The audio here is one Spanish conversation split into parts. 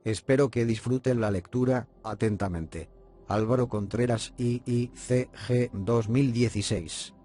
Espero que disfruten la lectura. Atentamente, Álvaro Contreras, IICG 2016.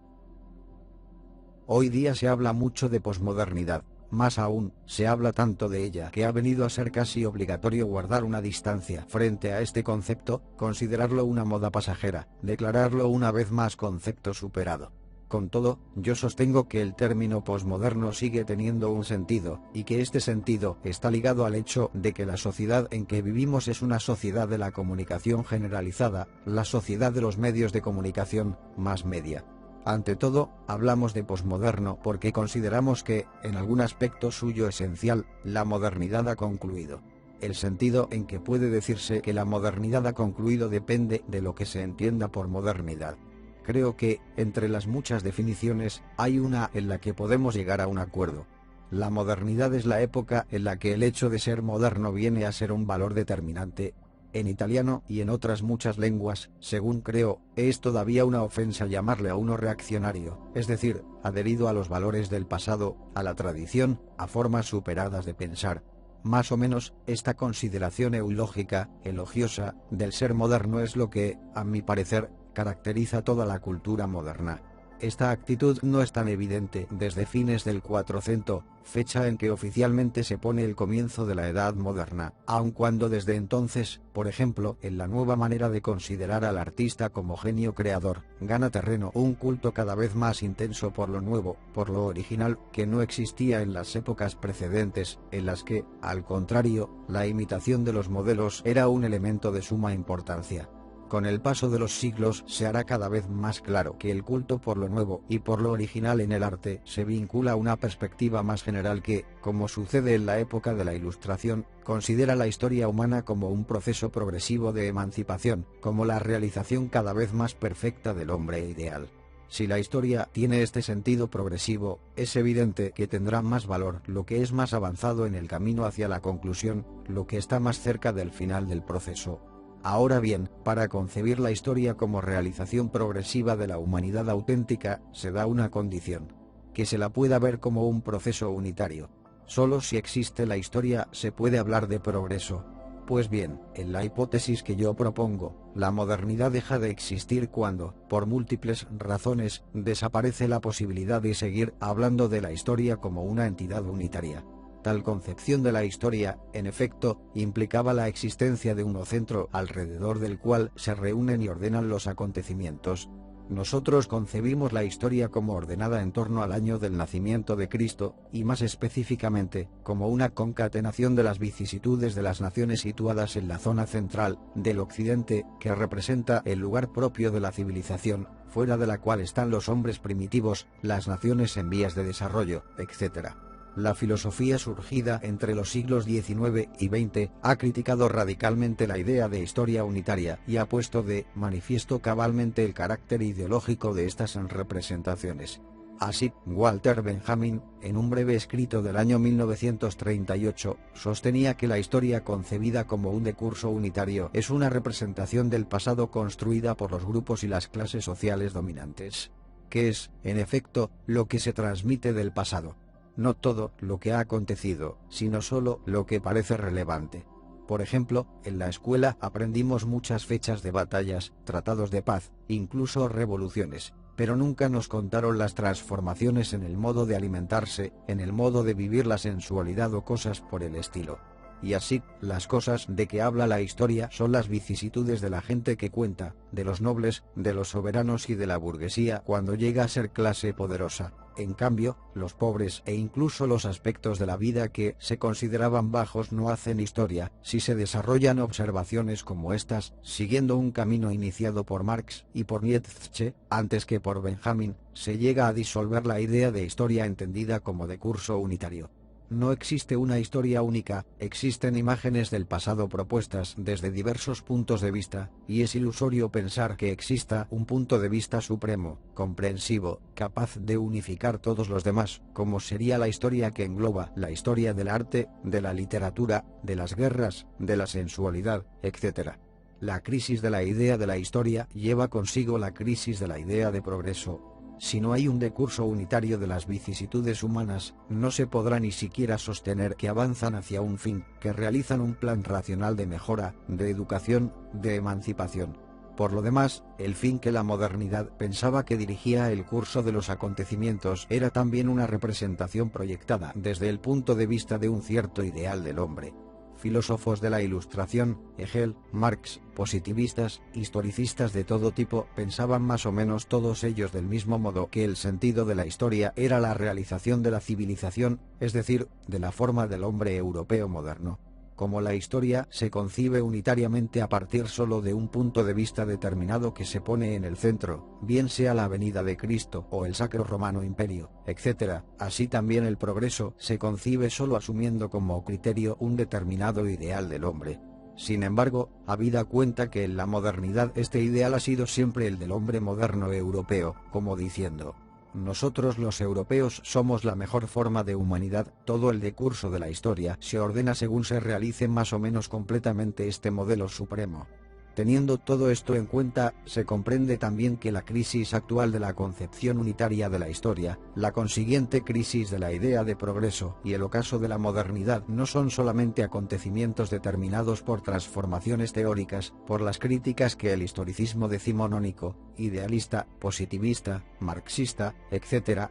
Hoy día se habla mucho de posmodernidad. Más aún, se habla tanto de ella que ha venido a ser casi obligatorio guardar una distancia frente a este concepto, considerarlo una moda pasajera, declararlo una vez más concepto superado. Con todo, yo sostengo que el término posmoderno sigue teniendo un sentido, y que este sentido está ligado al hecho de que la sociedad en que vivimos es una sociedad de la comunicación generalizada, la sociedad de los medios de comunicación, más media. Ante todo, hablamos de posmoderno porque consideramos que, en algún aspecto suyo esencial, la modernidad ha concluido. El sentido en que puede decirse que la modernidad ha concluido depende de lo que se entienda por modernidad. Creo que, entre las muchas definiciones, hay una en la que podemos llegar a un acuerdo. La modernidad es la época en la que el hecho de ser moderno viene a ser un valor determinante. En italiano y en otras muchas lenguas, según creo, es todavía una ofensa llamarle a uno reaccionario, es decir, adherido a los valores del pasado, a la tradición, a formas superadas de pensar. Más o menos, esta consideración eulógica, elogiosa, del ser moderno es lo que, a mi parecer, caracteriza toda la cultura moderna. Esta actitud no es tan evidente desde fines del 400, fecha en que oficialmente se pone el comienzo de la Edad Moderna, aun cuando desde entonces, por ejemplo, en la nueva manera de considerar al artista como genio creador, gana terreno un culto cada vez más intenso por lo nuevo, por lo original, que no existía en las épocas precedentes, en las que, al contrario, la imitación de los modelos era un elemento de suma importancia. Con el paso de los siglos se hará cada vez más claro que el culto por lo nuevo y por lo original en el arte se vincula a una perspectiva más general que, como sucede en la época de la Ilustración, considera la historia humana como un proceso progresivo de emancipación, como la realización cada vez más perfecta del hombre ideal. Si la historia tiene este sentido progresivo, es evidente que tendrá más valor lo que es más avanzado en el camino hacia la conclusión, lo que está más cerca del final del proceso. Ahora bien, para concebir la historia como realización progresiva de la humanidad auténtica, se da una condición: que se la pueda ver como un proceso unitario. Solo si existe la historia se puede hablar de progreso. Pues bien, en la hipótesis que yo propongo, la modernidad deja de existir cuando, por múltiples razones, desaparece la posibilidad de seguir hablando de la historia como una entidad unitaria. Tal concepción de la historia, en efecto, implicaba la existencia de un centro alrededor del cual se reúnen y ordenan los acontecimientos. Nosotros concebimos la historia como ordenada en torno al año del nacimiento de Cristo, y más específicamente, como una concatenación de las vicisitudes de las naciones situadas en la zona central del Occidente, que representa el lugar propio de la civilización, fuera de la cual están los hombres primitivos, las naciones en vías de desarrollo, etc. La filosofía surgida entre los siglos XIX y XX ha criticado radicalmente la idea de historia unitaria y ha puesto de manifiesto cabalmente el carácter ideológico de estas representaciones. Así, Walter Benjamin, en un breve escrito del año 1938, sostenía que la historia concebida como un decurso unitario es una representación del pasado construida por los grupos y las clases sociales dominantes. Que es, en efecto, lo que se transmite del pasado. No todo lo que ha acontecido, sino solo lo que parece relevante. Por ejemplo, en la escuela aprendimos muchas fechas de batallas, tratados de paz, incluso revoluciones, pero nunca nos contaron las transformaciones en el modo de alimentarse, en el modo de vivir la sensualidad o cosas por el estilo. Y así, las cosas de que habla la historia son las vicisitudes de la gente que cuenta, de los nobles, de los soberanos y de la burguesía cuando llega a ser clase poderosa. En cambio, los pobres e incluso los aspectos de la vida que se consideraban bajos no hacen historia. Si se desarrollan observaciones como estas, siguiendo un camino iniciado por Marx y por Nietzsche, antes que por Benjamin, se llega a disolver la idea de historia entendida como decurso unitario. No existe una historia única, existen imágenes del pasado propuestas desde diversos puntos de vista, y es ilusorio pensar que exista un punto de vista supremo, comprensivo, capaz de unificar todos los demás, como sería la historia que engloba la historia del arte, de la literatura, de las guerras, de la sensualidad, etc. La crisis de la idea de la historia lleva consigo la crisis de la idea de progreso. Si no hay un decurso unitario de las vicisitudes humanas, no se podrá ni siquiera sostener que avanzan hacia un fin, que realizan un plan racional de mejora, de educación, de emancipación. Por lo demás, el fin que la modernidad pensaba que dirigía el curso de los acontecimientos era también una representación proyectada desde el punto de vista de un cierto ideal del hombre. Filósofos de la Ilustración, Hegel, Marx, positivistas, historicistas de todo tipo, pensaban más o menos todos ellos del mismo modo que el sentido de la historia era la realización de la civilización, es decir, de la forma del hombre europeo moderno. Como la historia se concibe unitariamente a partir solo de un punto de vista determinado que se pone en el centro, bien sea la venida de Cristo o el Sacro Romano Imperio, etc., así también el progreso se concibe solo asumiendo como criterio un determinado ideal del hombre. Sin embargo, habida cuenta que en la modernidad este ideal ha sido siempre el del hombre moderno europeo, como diciendo: nosotros los europeos somos la mejor forma de humanidad. Todo el decurso de la historia se ordena según se realice más o menos completamente este modelo supremo. Teniendo todo esto en cuenta, se comprende también que la crisis actual de la concepción unitaria de la historia, la consiguiente crisis de la idea de progreso y el ocaso de la modernidad no son solamente acontecimientos determinados por transformaciones teóricas, por las críticas que el historicismo decimonónico, idealista, positivista, marxista, etc.,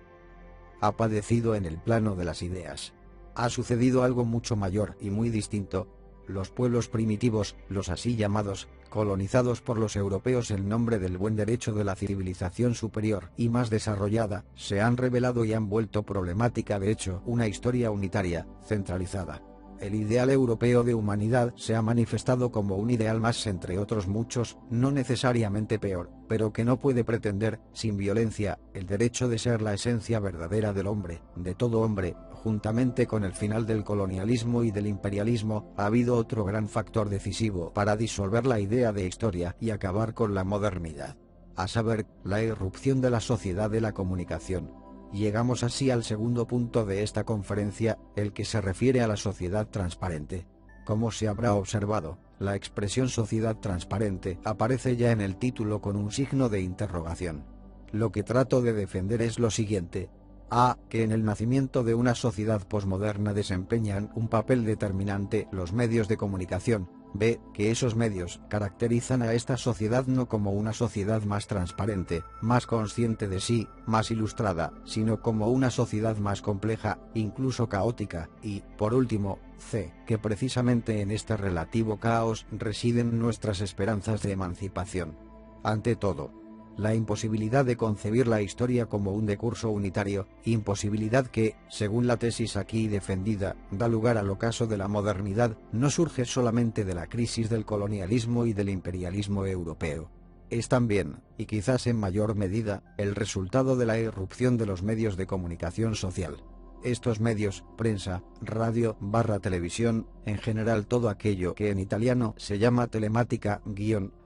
ha padecido en el plano de las ideas. Ha sucedido algo mucho mayor y muy distinto. Los pueblos primitivos, los así llamados, colonizados por los europeos en nombre del buen derecho de la civilización superior y más desarrollada, se han revelado y han vuelto problemática de hecho una historia unitaria, centralizada. El ideal europeo de humanidad se ha manifestado como un ideal más entre otros muchos, no necesariamente peor, pero que no puede pretender, sin violencia, el derecho de ser la esencia verdadera del hombre, de todo hombre. Juntamente con el final del colonialismo y del imperialismo, ha habido otro gran factor decisivo para disolver la idea de historia y acabar con la modernidad, a saber, la irrupción de la sociedad de la comunicación. Llegamos así al segundo punto de esta conferencia, el que se refiere a la sociedad transparente. Como se habrá observado, la expresión sociedad transparente aparece ya en el título con un signo de interrogación. Lo que trato de defender es lo siguiente: A. Que en el nacimiento de una sociedad posmoderna desempeñan un papel determinante los medios de comunicación. B. Que esos medios caracterizan a esta sociedad no como una sociedad más transparente, más consciente de sí, más ilustrada, sino como una sociedad más compleja, incluso caótica, y, por último, C. Que precisamente en este relativo caos residen nuestras esperanzas de emancipación. Ante todo, la imposibilidad de concebir la historia como un decurso unitario, imposibilidad que, según la tesis aquí defendida, da lugar al ocaso de la modernidad, no surge solamente de la crisis del colonialismo y del imperialismo europeo. Es también, y quizás en mayor medida, el resultado de la irrupción de los medios de comunicación social. Estos medios, prensa, radio, televisión, en general todo aquello que en italiano se llama telemática,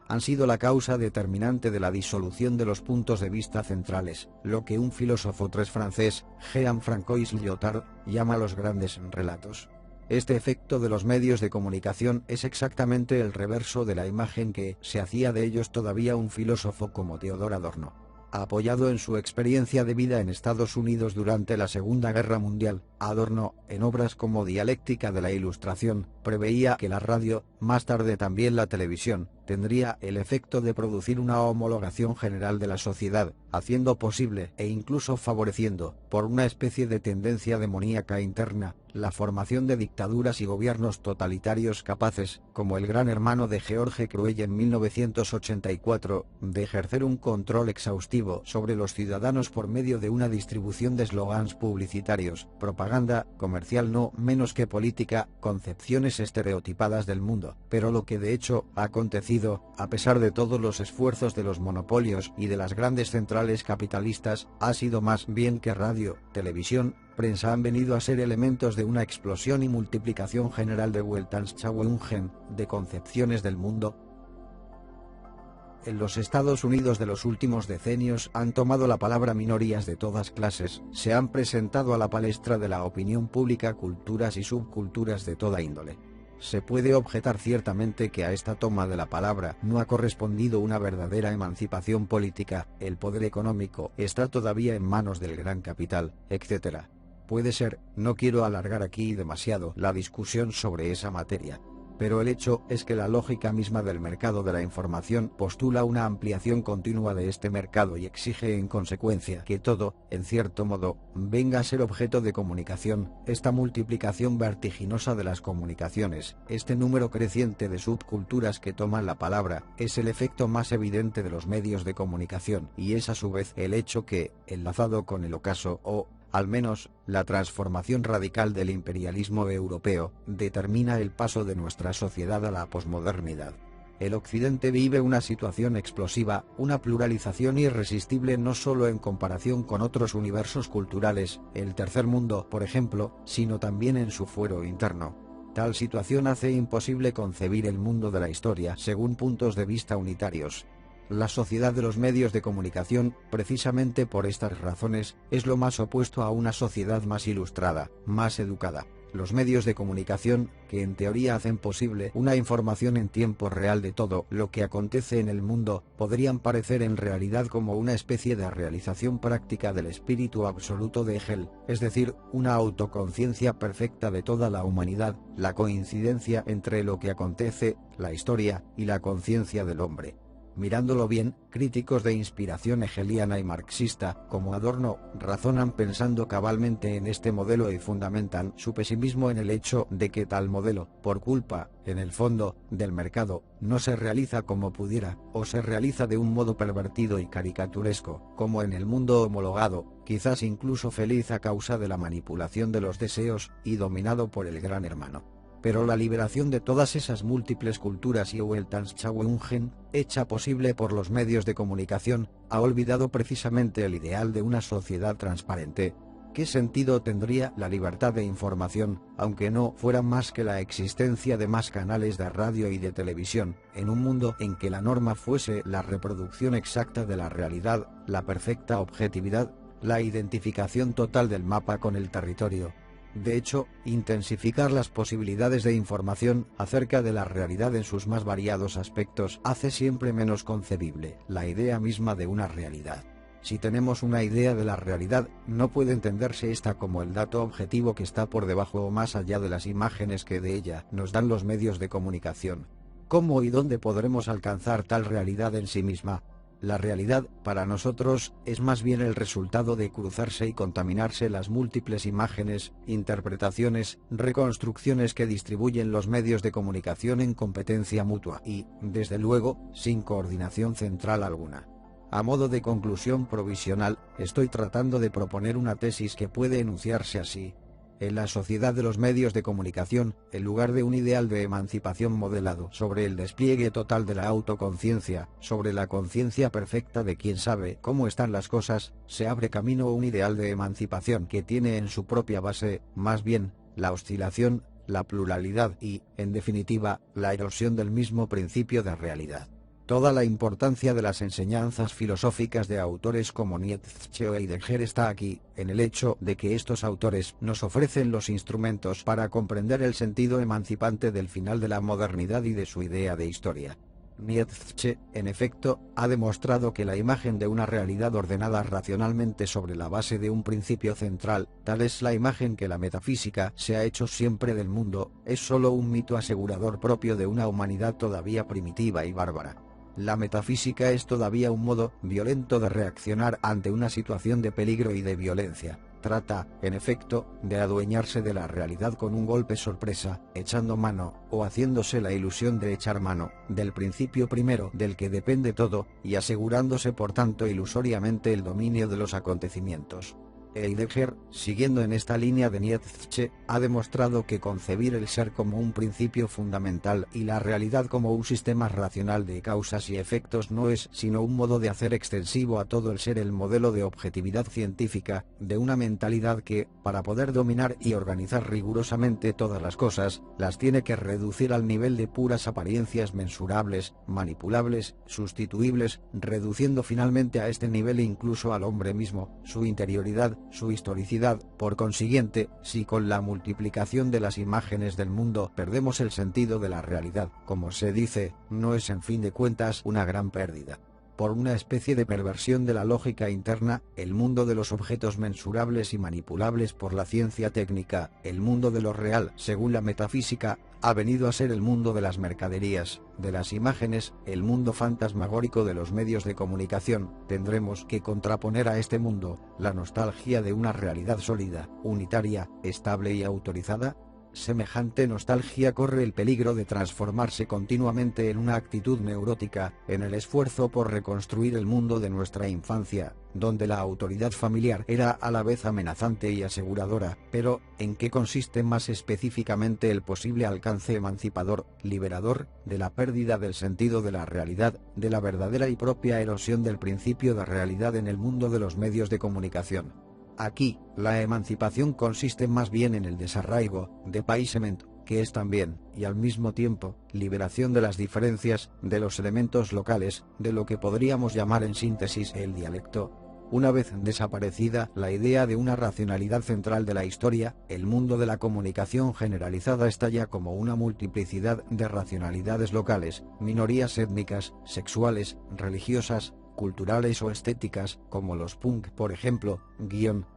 han sido la causa determinante de la disolución de los puntos de vista centrales, lo que un filósofo francés, Jean-Francois Lyotard, llama los grandes relatos. Este efecto de los medios de comunicación es exactamente el reverso de la imagen que se hacía de ellos todavía un filósofo como Theodor Adorno. Apoyado en su experiencia de vida en Estados Unidos durante la Segunda Guerra Mundial, Adorno, en obras como Dialéctica de la Ilustración, preveía que la radio, más tarde también la televisión, tendría el efecto de producir una homologación general de la sociedad, haciendo posible e incluso favoreciendo, por una especie de tendencia demoníaca interna, la formación de dictaduras y gobiernos totalitarios capaces, como el Gran Hermano de George Crewell en 1984, de ejercer un control exhaustivo sobre los ciudadanos por medio de una distribución de eslogans publicitarios, propaganda comercial no menos que política, concepciones estereotipadas del mundo. Pero lo que de hecho ha acontecido, a pesar de todos los esfuerzos de los monopolios y de las grandes centrales capitalistas, ha sido más bien que radio, televisión, prensa han venido a ser elementos de una explosión y multiplicación general de Weltanschauungen, de concepciones del mundo. En los Estados Unidos de los últimos decenios han tomado la palabra minorías de todas clases, se han presentado a la palestra de la opinión pública culturas y subculturas de toda índole. Se puede objetar ciertamente que a esta toma de la palabra no ha correspondido una verdadera emancipación política, el poder económico está todavía en manos del gran capital, etc. Puede ser, no quiero alargar aquí demasiado la discusión sobre esa materia. Pero el hecho es que la lógica misma del mercado de la información postula una ampliación continua de este mercado y exige en consecuencia que todo, en cierto modo, venga a ser objeto de comunicación. Esta multiplicación vertiginosa de las comunicaciones, este número creciente de subculturas que toman la palabra, es el efecto más evidente de los medios de comunicación, y es a su vez el hecho que, enlazado con el ocaso o, al menos, la transformación radical del imperialismo europeo, determina el paso de nuestra sociedad a la posmodernidad. El Occidente vive una situación explosiva, una pluralización irresistible no solo en comparación con otros universos culturales, el tercer mundo, por ejemplo, sino también en su fuero interno. Tal situación hace imposible concebir el mundo de la historia según puntos de vista unitarios. La sociedad de los medios de comunicación, precisamente por estas razones, es lo más opuesto a una sociedad más ilustrada, más educada. Los medios de comunicación, que en teoría hacen posible una información en tiempo real de todo lo que acontece en el mundo, podrían parecer en realidad como una especie de realización práctica del espíritu absoluto de Hegel, es decir, una autoconciencia perfecta de toda la humanidad, la coincidencia entre lo que acontece, la historia, y la conciencia del hombre. Mirándolo bien, críticos de inspiración hegeliana y marxista, como Adorno, razonan pensando cabalmente en este modelo y fundamentan su pesimismo en el hecho de que tal modelo, por culpa, en el fondo, del mercado, no se realiza como pudiera, o se realiza de un modo pervertido y caricaturesco, como en el mundo homologado, quizás incluso feliz a causa de la manipulación de los deseos, y dominado por el gran hermano. Pero la liberación de todas esas múltiples culturas y Weltanschauungen, hecha posible por los medios de comunicación, ha olvidado precisamente el ideal de una sociedad transparente. ¿Qué sentido tendría la libertad de información, aunque no fuera más que la existencia de más canales de radio y de televisión, en un mundo en que la norma fuese la reproducción exacta de la realidad, la perfecta objetividad, la identificación total del mapa con el territorio? De hecho, intensificar las posibilidades de información acerca de la realidad en sus más variados aspectos hace siempre menos concebible la idea misma de una realidad. Si tenemos una idea de la realidad, no puede entenderse esta como el dato objetivo que está por debajo o más allá de las imágenes que de ella nos dan los medios de comunicación. ¿Cómo y dónde podremos alcanzar tal realidad en sí misma? La realidad, para nosotros, es más bien el resultado de cruzarse y contaminarse las múltiples imágenes, interpretaciones, reconstrucciones que distribuyen los medios de comunicación en competencia mutua y, desde luego, sin coordinación central alguna. A modo de conclusión provisional, estoy tratando de proponer una tesis que puede enunciarse así. En la sociedad de los medios de comunicación, en lugar de un ideal de emancipación modelado sobre el despliegue total de la autoconciencia, sobre la conciencia perfecta de quien sabe cómo están las cosas, se abre camino a un ideal de emancipación que tiene en su propia base, más bien, la oscilación, la pluralidad y, en definitiva, la erosión del mismo principio de realidad. Toda la importancia de las enseñanzas filosóficas de autores como Nietzsche o Heidegger está aquí, en el hecho de que estos autores nos ofrecen los instrumentos para comprender el sentido emancipante del final de la modernidad y de su idea de historia. Nietzsche, en efecto, ha demostrado que la imagen de una realidad ordenada racionalmente sobre la base de un principio central, tal es la imagen que la metafísica se ha hecho siempre del mundo, es solo un mito asegurador propio de una humanidad todavía primitiva y bárbara. La metafísica es todavía un modo violento de reaccionar ante una situación de peligro y de violencia. Trata, en efecto, de adueñarse de la realidad con un golpe sorpresa, echando mano, o haciéndose la ilusión de echar mano, del principio primero del que depende todo, y asegurándose por tanto ilusoriamente el dominio de los acontecimientos. Heidegger, siguiendo en esta línea de Nietzsche, ha demostrado que concebir el ser como un principio fundamental y la realidad como un sistema racional de causas y efectos no es sino un modo de hacer extensivo a todo el ser el modelo de objetividad científica, de una mentalidad que, para poder dominar y organizar rigurosamente todas las cosas, las tiene que reducir al nivel de puras apariencias mensurables, manipulables, sustituibles, reduciendo finalmente a este nivel incluso al hombre mismo, su interioridad, su historicidad. Por consiguiente, si con la multiplicación de las imágenes del mundo perdemos el sentido de la realidad, como se dice, no es en fin de cuentas una gran pérdida. Por una especie de perversión de la lógica interna, el mundo de los objetos mensurables y manipulables por la ciencia técnica, el mundo de lo real, según la metafísica, ha venido a ser el mundo de las mercaderías, de las imágenes, el mundo fantasmagórico de los medios de comunicación. Tendremos que contraponer a este mundo la nostalgia de una realidad sólida, unitaria, estable y autorizada. Semejante nostalgia corre el peligro de transformarse continuamente en una actitud neurótica, en el esfuerzo por reconstruir el mundo de nuestra infancia, donde la autoridad familiar era a la vez amenazante y aseguradora. Pero, ¿en qué consiste más específicamente el posible alcance emancipador, liberador, de la pérdida del sentido de la realidad, de la verdadera y propia erosión del principio de realidad en el mundo de los medios de comunicación? Aquí, la emancipación consiste más bien en el desarraigo, depaisement, que es también, y al mismo tiempo, liberación de las diferencias, de los elementos locales, de lo que podríamos llamar en síntesis el dialecto. Una vez desaparecida la idea de una racionalidad central de la historia, el mundo de la comunicación generalizada estalla como una multiplicidad de racionalidades locales, minorías étnicas, sexuales, religiosas, culturales o estéticas, como los punk por ejemplo,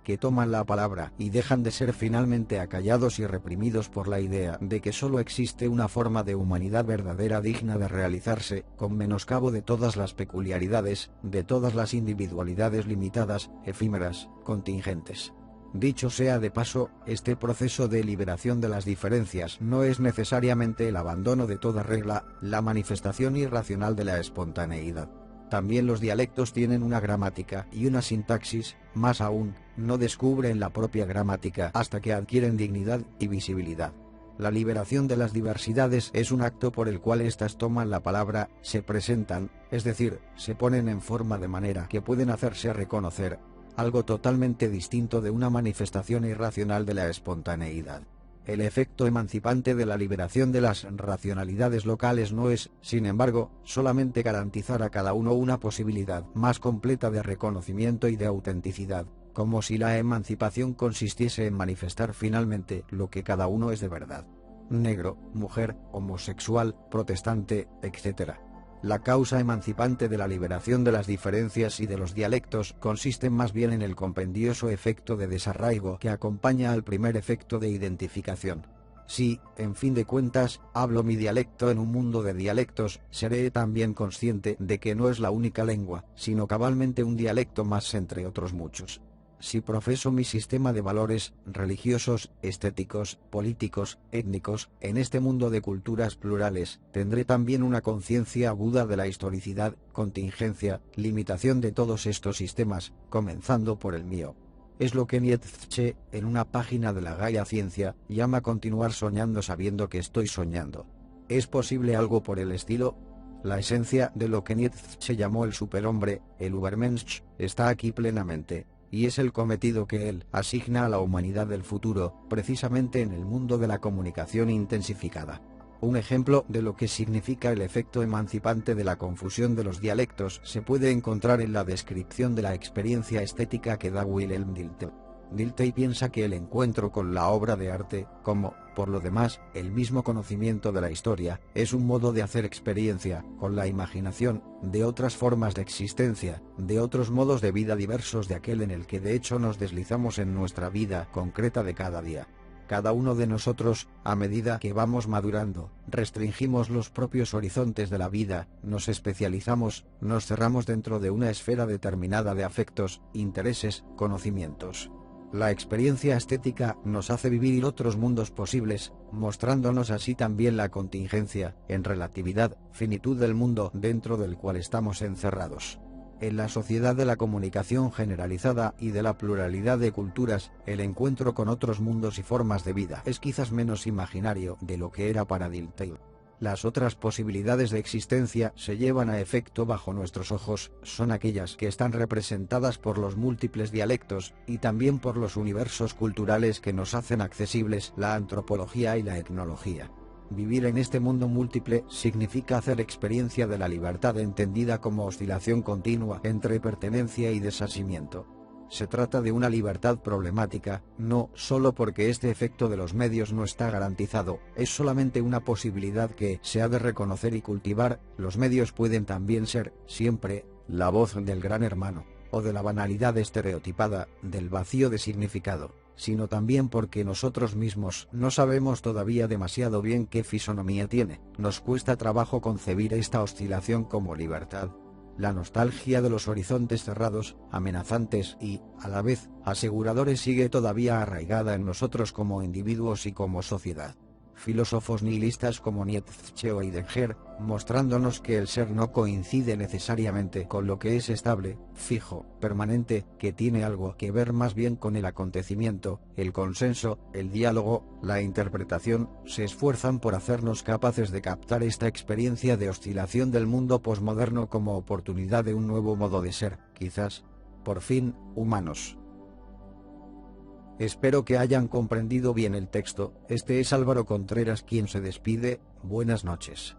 que toman la palabra y dejan de ser finalmente acallados y reprimidos por la idea de que solo existe una forma de humanidad verdadera digna de realizarse, con menoscabo de todas las peculiaridades, de todas las individualidades limitadas, efímeras, contingentes. Dicho sea de paso, este proceso de liberación de las diferencias no es necesariamente el abandono de toda regla, la manifestación irracional de la espontaneidad. También los dialectos tienen una gramática y una sintaxis, más aún, no descubren la propia gramática hasta que adquieren dignidad y visibilidad. La liberación de las diversidades es un acto por el cual éstas toman la palabra, se presentan, es decir, se ponen en forma de manera que pueden hacerse reconocer, algo totalmente distinto de una manifestación irracional de la espontaneidad. El efecto emancipante de la liberación de las racionalidades locales no es, sin embargo, solamente garantizar a cada uno una posibilidad más completa de reconocimiento y de autenticidad, como si la emancipación consistiese en manifestar finalmente lo que cada uno es de verdad: negro, mujer, homosexual, protestante, etc. La causa emancipante de la liberación de las diferencias y de los dialectos consiste más bien en el compendioso efecto de desarraigo que acompaña al primer efecto de identificación. Si, en fin de cuentas, hablo mi dialecto en un mundo de dialectos, seré también consciente de que no es la única lengua, sino cabalmente un dialecto más entre otros muchos. Si profeso mi sistema de valores, religiosos, estéticos, políticos, étnicos, en este mundo de culturas plurales, tendré también una conciencia aguda de la historicidad, contingencia, limitación de todos estos sistemas, comenzando por el mío. Es lo que Nietzsche, en una página de la Gaia Ciencia, llama continuar soñando sabiendo que estoy soñando. ¿Es posible algo por el estilo? La esencia de lo que Nietzsche llamó el superhombre, el Übermensch, está aquí plenamente. Y es el cometido que él asigna a la humanidad del futuro, precisamente en el mundo de la comunicación intensificada. Un ejemplo de lo que significa el efecto emancipante de la confusión de los dialectos se puede encontrar en la descripción de la experiencia estética que da Wilhelm Dilthey. Dilthey piensa que el encuentro con la obra de arte, como, por lo demás, el mismo conocimiento de la historia, es un modo de hacer experiencia, con la imaginación, de otras formas de existencia, de otros modos de vida diversos de aquel en el que de hecho nos deslizamos en nuestra vida concreta de cada día. Cada uno de nosotros, a medida que vamos madurando, restringimos los propios horizontes de la vida, nos especializamos, nos cerramos dentro de una esfera determinada de afectos, intereses, conocimientos. La experiencia estética nos hace vivir otros mundos posibles, mostrándonos así también la contingencia, en relatividad, finitud del mundo dentro del cual estamos encerrados. En la sociedad de la comunicación generalizada y de la pluralidad de culturas, el encuentro con otros mundos y formas de vida es quizás menos imaginario de lo que era para Dilthey. Las otras posibilidades de existencia se llevan a efecto bajo nuestros ojos, son aquellas que están representadas por los múltiples dialectos, y también por los universos culturales que nos hacen accesibles la antropología y la etnología. Vivir en este mundo múltiple significa hacer experiencia de la libertad entendida como oscilación continua entre pertenencia y desasimiento. Se trata de una libertad problemática, no solo porque este efecto de los medios no está garantizado, es solamente una posibilidad que se ha de reconocer y cultivar. Los medios pueden también ser, siempre, la voz del gran hermano, o de la banalidad estereotipada, del vacío de significado, sino también porque nosotros mismos no sabemos todavía demasiado bien qué fisonomía tiene. Nos cuesta trabajo concebir esta oscilación como libertad. La nostalgia de los horizontes cerrados, amenazantes y, a la vez, aseguradores sigue todavía arraigada en nosotros como individuos y como sociedad. Filósofos nihilistas como Nietzsche o Heidegger, mostrándonos que el ser no coincide necesariamente con lo que es estable, fijo, permanente, que tiene algo que ver más bien con el acontecimiento, el consenso, el diálogo, la interpretación, se esfuerzan por hacernos capaces de captar esta experiencia de oscilación del mundo posmoderno como oportunidad de un nuevo modo de ser, quizás, por fin, humanos. Espero que hayan comprendido bien el texto. Este es Álvaro Contreras quien se despide. Buenas noches.